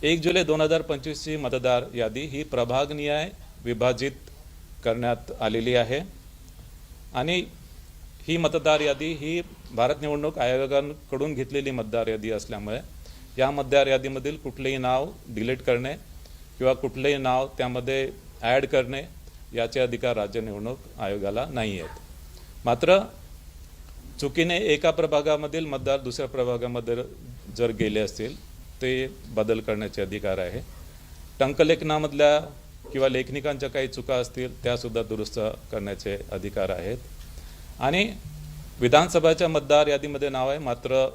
1 जुलै 2025 ची मतदार यादी ही प्रभागनिहाय विभाजित करण्यात आलेली आहे आणि ही मतदार यादी ही भारत निवडणूक आयोगाकडून घेतलेली मतदार यादी असल्यामुळे या मतदार यादीमधील कुठलेही नाव डिलीट करणे किंवा कुठलेही नाव त्यामध्ये ॲड करणे याचे अधिकार राज्य निवडणूक आयोगाला नाही आहेत। मात्र चुकीने एका प्रभागामधील मतदार दुसऱ्या प्रभागामध्ये जर गेले असतील ते बदल करण्याचे अधिकार आहे। टंकलेखनामधल्या किंवा लेखनिकांच्या काही चुका असतील त्यासुद्धा दुरुस्त करण्याचे अधिकार आहेत आणि विधानसभाच्या मतदार यादीमध्ये नाव आहे मात्र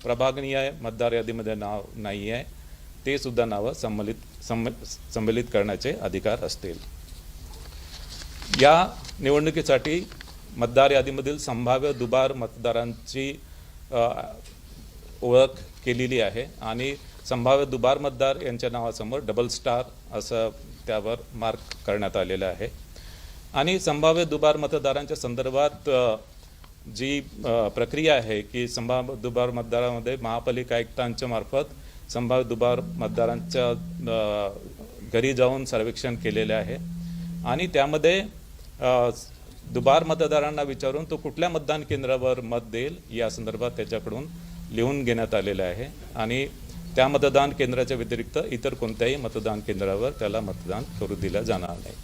प्रभागनिहाय मतदार यादीमध्ये नाव नाही आहे ते सुद्धा नावं संमेलित करण्याचे अधिकार असतील। या निवडणुकीसाठी मतदार यादीमधील संभाव्य दुबार मतदारांची ओळख केलेली आहे आणि संभाव्य दुबार मतदार यांच्या नावासमोर डबल स्टार असं त्यावर मार्क करण्यात आलेलं आहे आणि संभाव्य दुबार मतदारांच्या संदर्भात जी प्रक्रिया आहे की संभाव्य दुबार मतदारामध्ये महापालिका आयुक्तांच्या मार्फत संभाव्य दुबार मतदारांच्या घरी जाऊन सर्वेक्षण केलेले आहे आणि त्यामध्ये दुबार मतदारांना विचारून तो कुठल्या मतदान केंद्रावर मत देईल या संदर्भात त्याच्याकडून लिहून घेण्यात आलेले आहे आणि त्या मतदान केंद्राच्या व्यतिरिक्त इतर कोणत्याही मतदान केंद्रावर त्याला मतदान करू दिलं जाणार नाही।